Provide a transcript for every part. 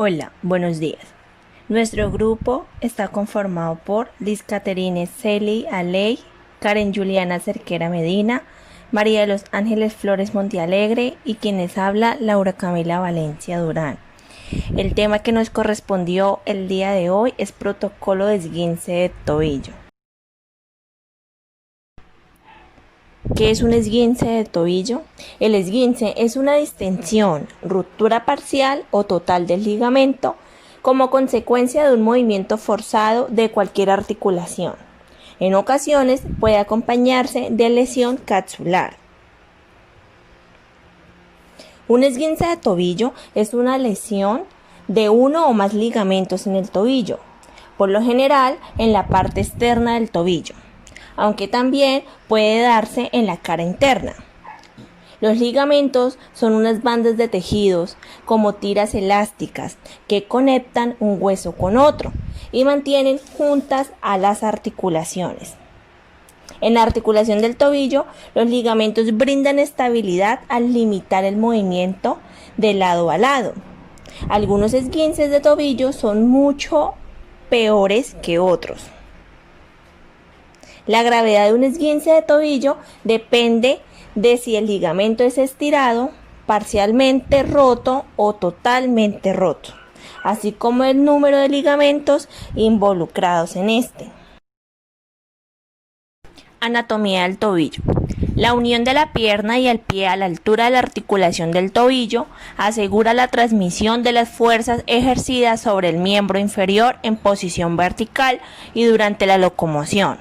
Hola, buenos días. Nuestro grupo está conformado por Liz Caterine Celi Aley, Karen Juliana Cerquera Medina, María de los Ángeles Flores Montealegre y quienes habla Laura Camila Valencia Durán. El tema que nos correspondió el día de hoy es protocolo de esguince de tobillo. ¿Qué es un esguince de tobillo? El esguince es una distensión, ruptura parcial o total del ligamento como consecuencia de un movimiento forzado de cualquier articulación. En ocasiones puede acompañarse de lesión capsular. Un esguince de tobillo es una lesión de uno o más ligamentos en el tobillo, por lo general en la parte externa del tobillo, aunque también puede darse en la cara interna. Los ligamentos son unas bandas de tejidos como tiras elásticas que conectan un hueso con otro y mantienen juntas a las articulaciones. En la articulación del tobillo, los ligamentos brindan estabilidad al limitar el movimiento de lado a lado. Algunos esguinces de tobillo son mucho peores que otros. La gravedad de un esguince de tobillo depende de si el ligamento es estirado, parcialmente roto o totalmente roto, así como el número de ligamentos involucrados en este. Anatomía del tobillo. La unión de la pierna y el pie a la altura de la articulación del tobillo asegura la transmisión de las fuerzas ejercidas sobre el miembro inferior en posición vertical y durante la locomoción.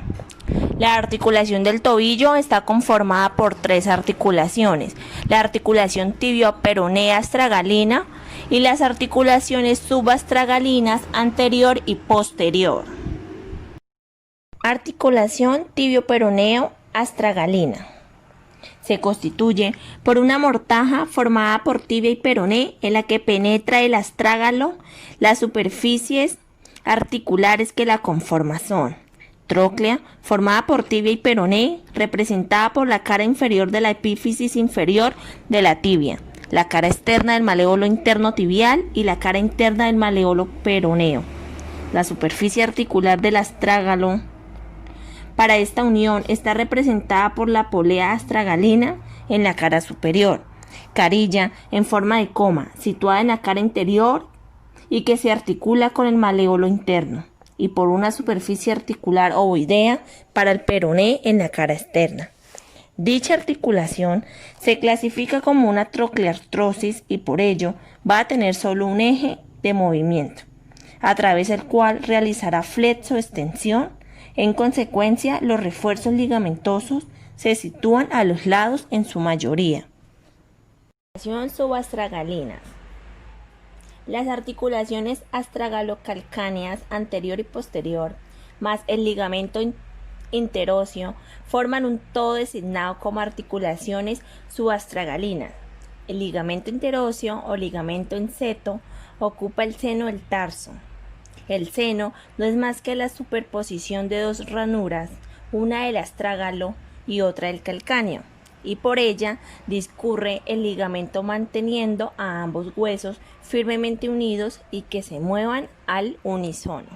La articulación del tobillo está conformada por tres articulaciones: la articulación tibio-peronea astragalina y las articulaciones subastragalinas anterior y posterior. Articulación tibio-peroneo astragalina. Se constituye por una mortaja formada por tibia y peroné en la que penetra el astrágalo. Las superficies articulares que la conforman son: tróclea, formada por tibia y peroné, representada por la cara inferior de la epífisis inferior de la tibia, la cara externa del maléolo interno tibial y la cara interna del maléolo peroneo. La superficie articular del astrágalo para esta unión está representada por la polea astragalina en la cara superior, carilla en forma de coma, situada en la cara interior y que se articula con el maléolo interno, y por una superficie articular ovoidea para el peroné en la cara externa. Dicha articulación se clasifica como una trocleartrosis y por ello va a tener solo un eje de movimiento, a través del cual realizará flexo-extensión. En consecuencia, los refuerzos ligamentosos se sitúan a los lados en su mayoría. Articulación subastragalina. Las articulaciones astragalocalcáneas anterior y posterior, más el ligamento interóseo, forman un todo designado como articulaciones subastragalinas. El ligamento interóseo o ligamento en seto ocupa el seno del tarso. El seno no es más que la superposición de dos ranuras, una del astrágalo y otra del calcáneo, y por ella discurre el ligamento manteniendo a ambos huesos firmemente unidos y que se muevan al unísono.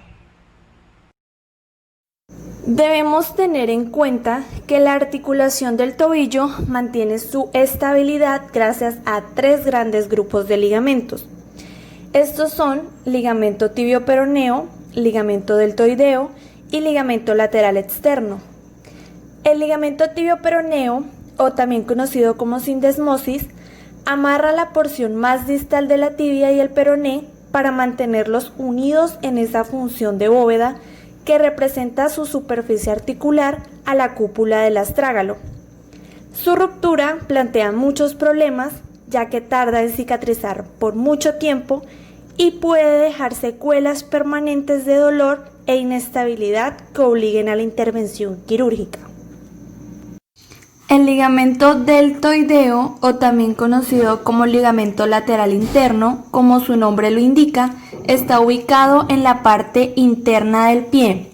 Debemos tener en cuenta que la articulación del tobillo mantiene su estabilidad gracias a tres grandes grupos de ligamentos. Estos son ligamento tibio-peroneo, ligamento deltoideo y ligamento lateral externo. El ligamento tibio-peroneo, o también conocido como sindesmosis, amarra la porción más distal de la tibia y el peroné para mantenerlos unidos en esa función de bóveda que representa su superficie articular a la cúpula del astrágalo. Su ruptura plantea muchos problemas, ya que tarda en cicatrizar por mucho tiempo y puede dejar secuelas permanentes de dolor e inestabilidad que obliguen a la intervención quirúrgica. El ligamento deltoideo, o también conocido como ligamento lateral interno, como su nombre lo indica, está ubicado en la parte interna del pie.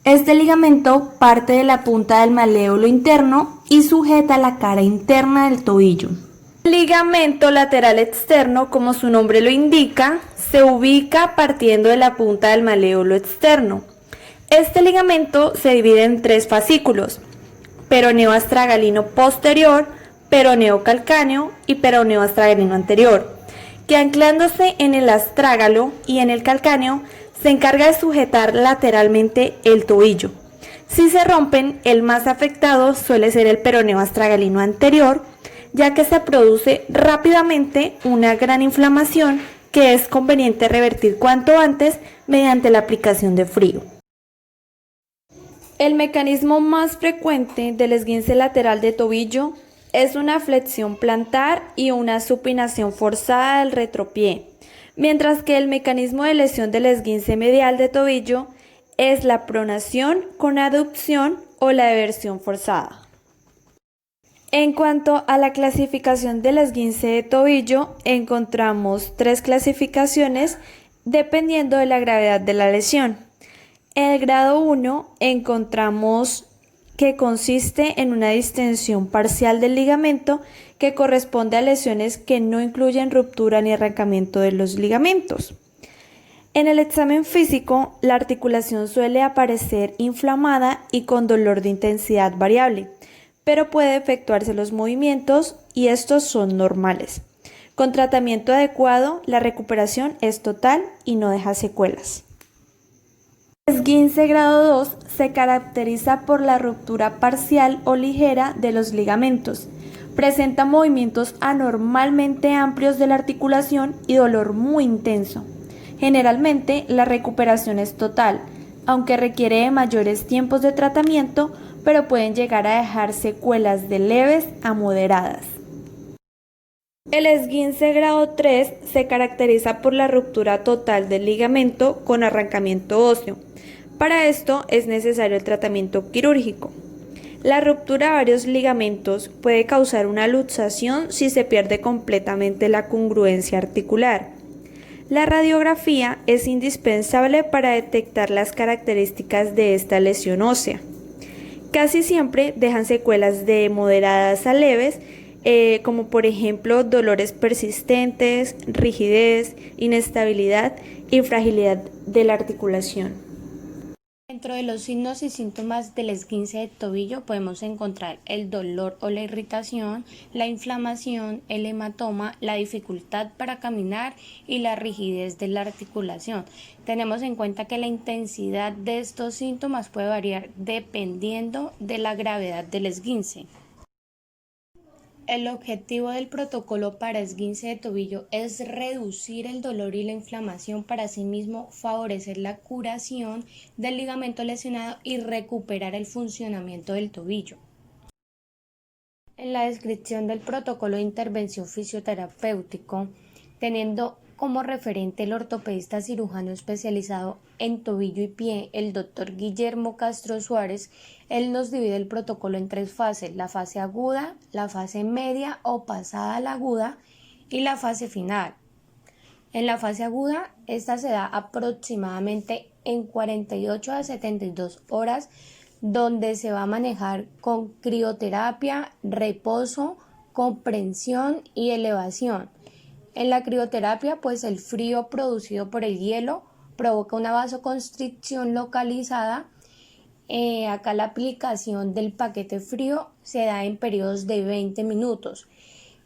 Este ligamento parte de la punta del maléolo interno y sujeta la cara interna del tobillo. El ligamento lateral externo, como su nombre lo indica, Se ubica partiendo de la punta del maléolo externo. Este ligamento se divide en 3 fascículos: peroneo astragalino posterior, peroneo calcáneo y peroneo astragalino anterior, que anclándose en el astrágalo y en el calcáneo se encarga de sujetar lateralmente el tobillo. Si se rompen, el más afectado suele ser el peroneo astragalino anterior, ya que se produce rápidamente una gran inflamación que es conveniente revertir cuanto antes mediante la aplicación de frío. El mecanismo más frecuente del esguince lateral de tobillo es una flexión plantar y una supinación forzada del retropié, mientras que el mecanismo de lesión del esguince medial de tobillo es la pronación con aducción o la eversión forzada. En cuanto a la clasificación del esguince de tobillo, encontramos 3 clasificaciones dependiendo de la gravedad de la lesión. En el grado 1 encontramos que consiste en una distensión parcial del ligamento que corresponde a lesiones que no incluyen ruptura ni arrancamiento de los ligamentos. En el examen físico, la articulación suele aparecer inflamada y con dolor de intensidad variable, pero puede efectuarse los movimientos y estos son normales. Con tratamiento adecuado, la recuperación es total y no deja secuelas. El esguince grado 2 se caracteriza por la ruptura parcial o ligera de los ligamentos. Presenta movimientos anormalmente amplios de la articulación y dolor muy intenso. Generalmente, la recuperación es total, aunque requiere de mayores tiempos de tratamiento, pero pueden llegar a dejar secuelas de leves a moderadas. El esguince grado 3 se caracteriza por la ruptura total del ligamento con arrancamiento óseo. Para esto es necesario el tratamiento quirúrgico. La ruptura de varios ligamentos puede causar una luxación si se pierde completamente la congruencia articular. La radiografía es indispensable para detectar las características de esta lesión ósea. Casi siempre dejan secuelas de moderadas a leves, como por ejemplo dolores persistentes, rigidez, inestabilidad y fragilidad de la articulación. Dentro de los signos y síntomas del esguince de tobillo podemos encontrar el dolor o la irritación, la inflamación, el hematoma, la dificultad para caminar y la rigidez de la articulación. Tenemos en cuenta que la intensidad de estos síntomas puede variar dependiendo de la gravedad del esguince. El objetivo del protocolo para esguince de tobillo es reducir el dolor y la inflamación para asimismo favorecer la curación del ligamento lesionado y recuperar el funcionamiento del tobillo. En la descripción del protocolo de intervención fisioterapéutico, teniendo como referente el ortopedista cirujano especializado en tobillo y pie, el doctor Guillermo Castro Suárez, él nos divide el protocolo en 3 fases: la fase aguda, la fase media o pasada a la aguda y la fase final. En la fase aguda, esta se da aproximadamente en 48 a 72 horas, donde se va a manejar con crioterapia, reposo, comprensión y elevación. En la crioterapia, pues el frío producido por el hielo provoca una vasoconstricción localizada. Acá la aplicación del paquete frío se da en periodos de 20 minutos.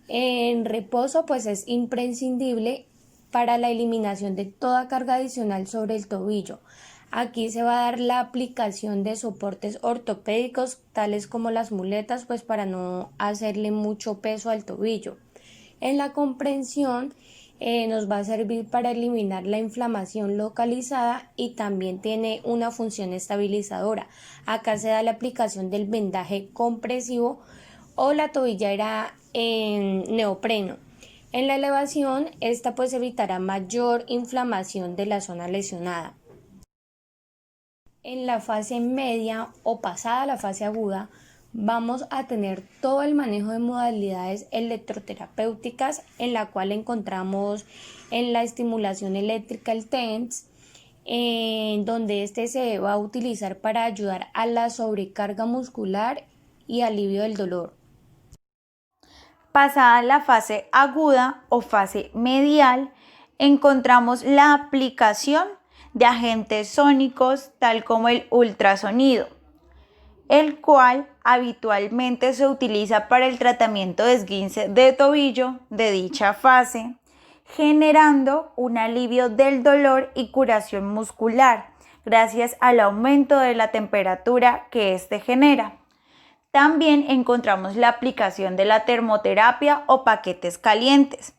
En reposo, pues es imprescindible para la eliminación de toda carga adicional sobre el tobillo. Aquí se va a dar la aplicación de soportes ortopédicos, tales como las muletas, pues para no hacerle mucho peso al tobillo. En la comprensión nos va a servir para eliminar la inflamación localizada y también tiene una función estabilizadora. Acá se da la aplicación del vendaje compresivo o la tobillera en neopreno. En la elevación, esta pues evitará mayor inflamación de la zona lesionada. En la fase media o pasada a la fase aguda, vamos a tener todo el manejo de modalidades electroterapéuticas, en la cual encontramos en la estimulación eléctrica el TENS, donde este se va a utilizar para ayudar a la sobrecarga muscular y alivio del dolor. Pasada la fase aguda o fase medial, encontramos la aplicación de agentes sónicos tal como el ultrasonido, el cual habitualmente se utiliza para el tratamiento de esguince de tobillo de dicha fase, generando un alivio del dolor y curación muscular gracias al aumento de la temperatura que éste genera. También encontramos la aplicación de la termoterapia o paquetes calientes.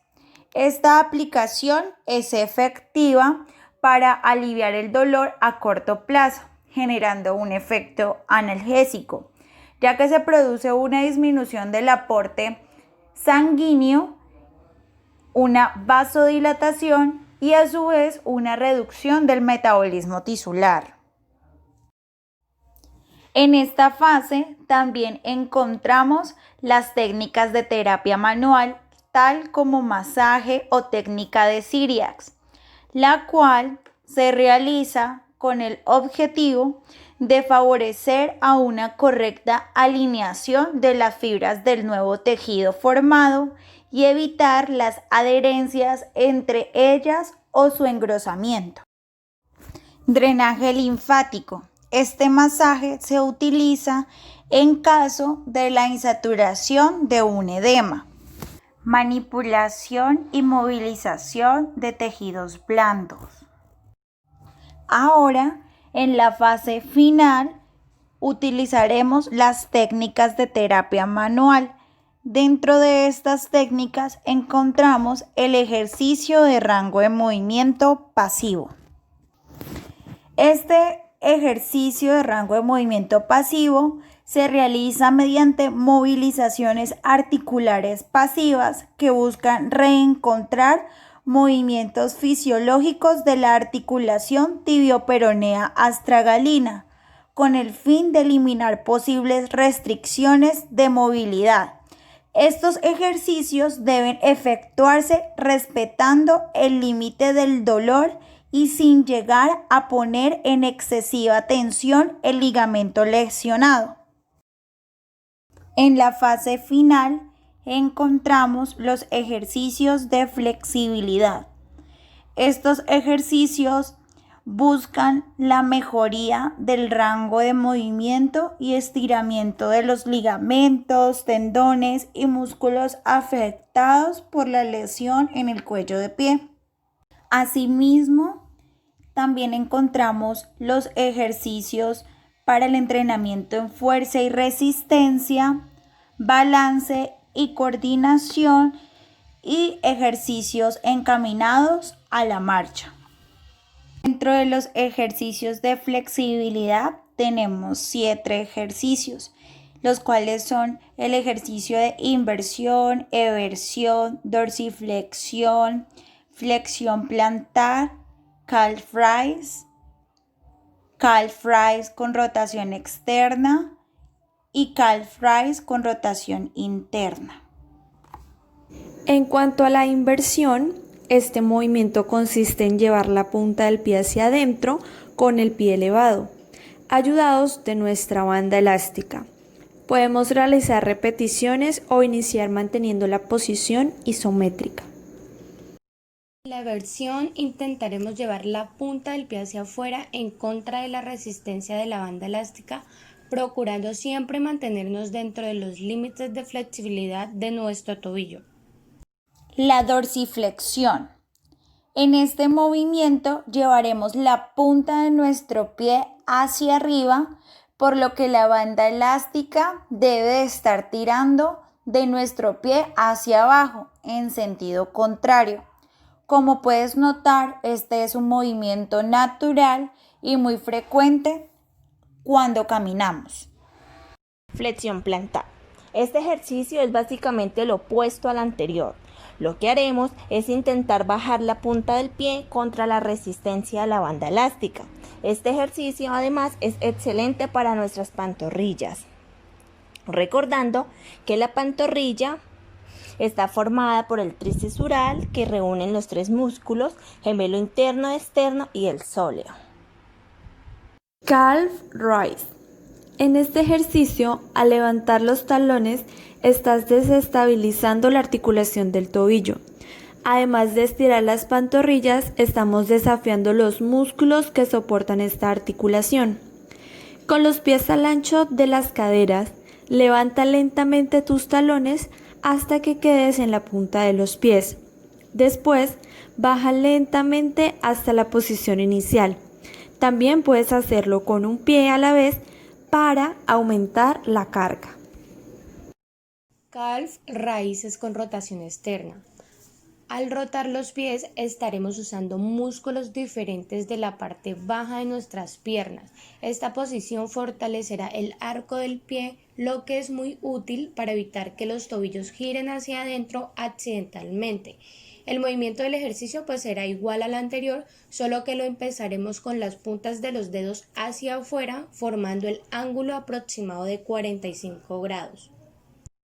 Esta aplicación es efectiva para aliviar el dolor a corto plazo, generando un efecto analgésico, ya que se produce una disminución del aporte sanguíneo, una vasodilatación y a su vez una reducción del metabolismo tisular. En esta fase también encontramos las técnicas de terapia manual, tal como masaje o técnica de Cyriax, la cual se realiza con el objetivo de favorecer a una correcta alineación de las fibras del nuevo tejido formado y evitar las adherencias entre ellas o su engrosamiento. Drenaje linfático. Este masaje se utiliza en caso de la insaturación de un edema. Manipulación y movilización de tejidos blandos. Ahora, en la fase final, utilizaremos las técnicas de terapia manual. Dentro de estas técnicas encontramos el ejercicio de rango de movimiento pasivo. Este ejercicio de rango de movimiento pasivo se realiza mediante movilizaciones articulares pasivas que buscan reencontrar movimientos fisiológicos de la articulación tibioperonea astragalina, con el fin de eliminar posibles restricciones de movilidad. Estos ejercicios deben efectuarse respetando el límite del dolor y sin llegar a poner en excesiva tensión el ligamento lesionado. En la fase final encontramos los ejercicios de flexibilidad. Estos ejercicios buscan la mejoría del rango de movimiento y estiramiento de los ligamentos, tendones y músculos afectados por la lesión en el cuello de pie. Asimismo, también encontramos los ejercicios para el entrenamiento en fuerza y resistencia, balance y coordinación y ejercicios encaminados a la marcha. Dentro de los ejercicios de flexibilidad tenemos 7 ejercicios, los cuales son el ejercicio de inversión, eversión, dorsiflexión, flexión plantar, calf raise con rotación externa y calf raise con rotación interna. En cuanto a la inversión, este movimiento consiste en llevar la punta del pie hacia adentro con el pie elevado, ayudados de nuestra banda elástica. Podemos realizar repeticiones o iniciar manteniendo la posición isométrica. En la versión intentaremos llevar la punta del pie hacia afuera en contra de la resistencia de la banda elástica, procurando siempre mantenernos dentro de los límites de flexibilidad de nuestro tobillo. La dorsiflexión. En este movimiento llevaremos la punta de nuestro pie hacia arriba, por lo que la banda elástica debe estar tirando de nuestro pie hacia abajo en sentido contrario. Como puedes notar, este es un movimiento natural y muy frecuente cuando caminamos. Flexión plantar. Este ejercicio es básicamente lo opuesto al anterior. Lo que haremos es intentar bajar la punta del pie contra la resistencia de la banda elástica. Este ejercicio además es excelente para nuestras pantorrillas. Recordando que la pantorrilla está formada por el tríceps ural, que reúnen los 3 músculos, gemelo interno, externo y el sóleo. Calf raise. En este ejercicio, al levantar los talones, estás desestabilizando la articulación del tobillo. Además de estirar las pantorrillas, estamos desafiando los músculos que soportan esta articulación. Con los pies al ancho de las caderas, levanta lentamente tus talones hasta que quedes en la punta de los pies. Después, baja lentamente hasta la posición inicial. También puedes hacerlo con un pie a la vez para aumentar la carga. Calf, raíces con rotación externa. Al rotar los pies estaremos usando músculos diferentes de la parte baja de nuestras piernas. Esta posición fortalecerá el arco del pie, lo que es muy útil para evitar que los tobillos giren hacia adentro accidentalmente. El movimiento del ejercicio pues será igual al anterior, solo que lo empezaremos con las puntas de los dedos hacia afuera, formando el ángulo aproximado de 45 grados.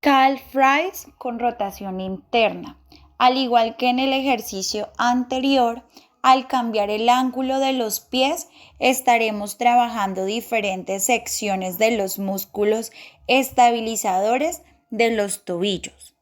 Calf raise con rotación interna. Al igual que en el ejercicio anterior, al cambiar el ángulo de los pies, estaremos trabajando diferentes secciones de los músculos estabilizadores de los tobillos.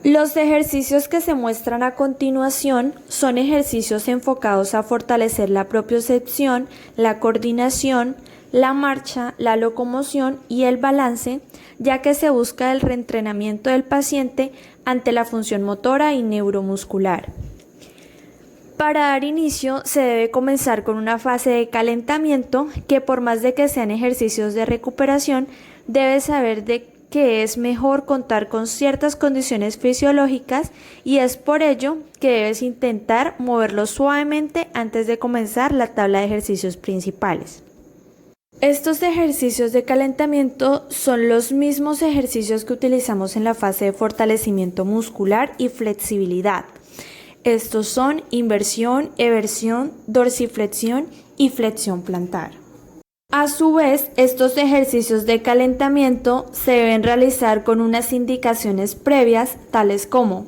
Los ejercicios que se muestran a continuación son ejercicios enfocados a fortalecer la propiocepción, la coordinación, la marcha, la locomoción y el balance, ya que se busca el reentrenamiento del paciente ante la función motora y neuromuscular. Para dar inicio se debe comenzar con una fase de calentamiento que, por más de que sean ejercicios de recuperación, debes saber de que es mejor contar con ciertas condiciones fisiológicas y es por ello que debes intentar moverlo suavemente antes de comenzar la tabla de ejercicios principales. Estos ejercicios de calentamiento son los mismos ejercicios que utilizamos en la fase de fortalecimiento muscular y flexibilidad. Estos son inversión, eversión, dorsiflexión y flexión plantar. A su vez, estos ejercicios de calentamiento se deben realizar con unas indicaciones previas, tales como: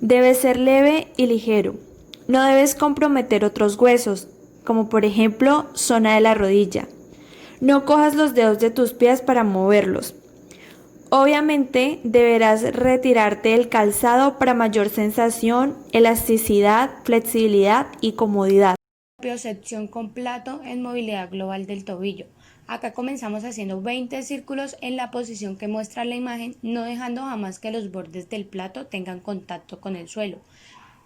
debe ser leve y ligero, no debes comprometer otros huesos, como por ejemplo zona de la rodilla. No cojas los dedos de tus pies para moverlos. Obviamente deberás retirarte del calzado para mayor sensación, elasticidad, flexibilidad y comodidad. Propiocepción con plato en movilidad global del tobillo. Acá comenzamos haciendo 20 círculos en la posición que muestra la imagen, no dejando jamás que los bordes del plato tengan contacto con el suelo.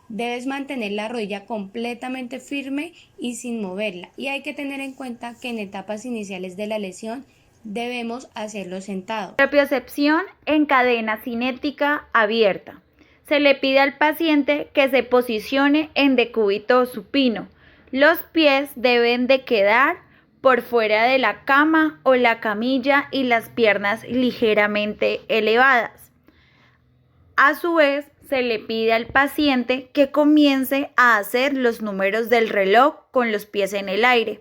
Debes mantener la rodilla completamente firme y sin moverla, y hay que tener en cuenta que en etapas iniciales de la lesión debemos hacerlo sentado. Propiocepción en cadena cinética abierta. Se le pide al paciente que se posicione en decúbito supino. Los pies deben de quedar por fuera de la cama o la camilla y las piernas ligeramente elevadas. A su vez, se le pide al paciente que comience a hacer los números del reloj con los pies en el aire,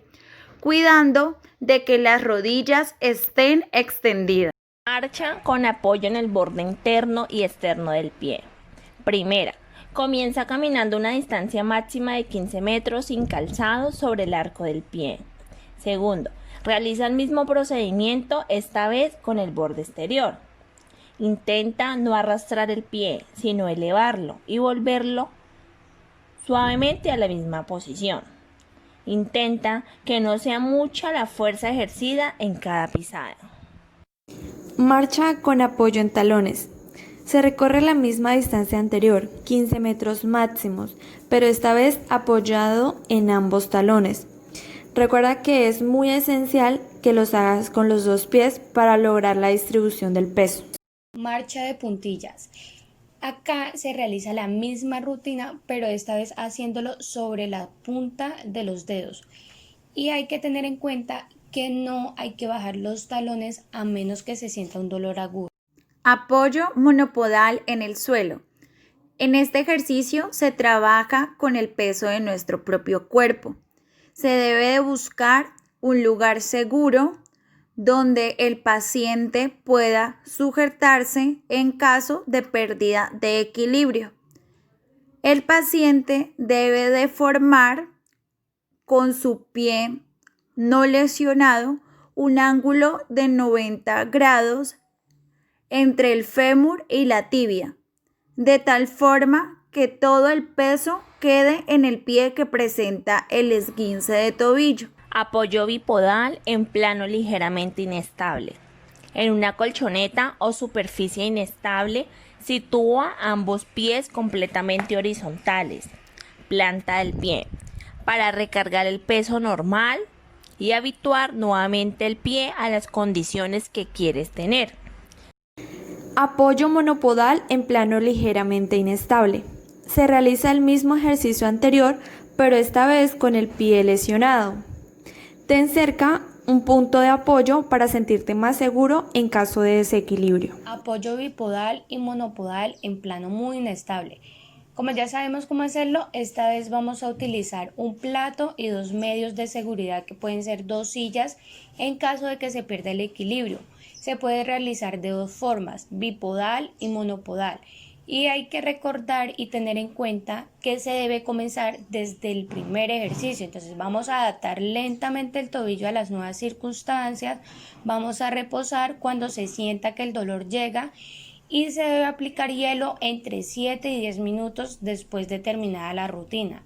cuidando de que las rodillas estén extendidas. Marcha con apoyo en el borde interno y externo del pie. Primera, comienza caminando una distancia máxima de 15 metros sin calzado sobre el arco del pie. Segundo, realiza el mismo procedimiento, esta vez con el borde exterior. Intenta no arrastrar el pie, sino elevarlo y volverlo suavemente a la misma posición. Intenta que no sea mucha la fuerza ejercida en cada pisada. Marcha con apoyo en talones. Se recorre la misma distancia anterior, 15 metros máximos, pero esta vez apoyado en ambos talones. Recuerda que es muy esencial que los hagas con los dos pies para lograr la distribución del peso. Marcha de puntillas. Acá se realiza la misma rutina, pero esta vez haciéndolo sobre la punta de los dedos. Y hay que tener en cuenta que no hay que bajar los talones a menos que se sienta un dolor agudo. Apoyo monopodal en el suelo. En este ejercicio se trabaja con el peso de nuestro propio cuerpo. Se debe de buscar un lugar seguro donde el paciente pueda sujetarse en caso de pérdida de equilibrio. El paciente debe de formar con su pie no lesionado un ángulo de 90 grados entre el fémur y la tibia. de tal forma que todo el peso quede en el pie que presenta el esguince de tobillo. Apoyo bipodal en plano ligeramente inestable. En una colchoneta o superficie inestable, sitúa ambos pies completamente horizontales. Planta del pie para recargar el peso normal y habituar nuevamente el pie a las condiciones que quieres tener. Apoyo monopodal en plano ligeramente inestable. Se realiza el mismo ejercicio anterior, pero esta vez con el pie lesionado. Ten cerca un punto de apoyo para sentirte más seguro en caso de desequilibrio. Apoyo bipodal y monopodal en plano muy inestable. Como ya sabemos cómo hacerlo, esta vez vamos a utilizar un plato y dos medios de seguridad que pueden ser dos sillas en caso de que se pierda el equilibrio. Se puede realizar de dos formas, bipodal y monopodal. Y hay que recordar y tener en cuenta que se debe comenzar desde el primer ejercicio. Entonces vamos a adaptar lentamente el tobillo a las nuevas circunstancias, vamos a reposar cuando se sienta que el dolor llega y se debe aplicar hielo entre 7 y 10 minutos después de terminada la rutina.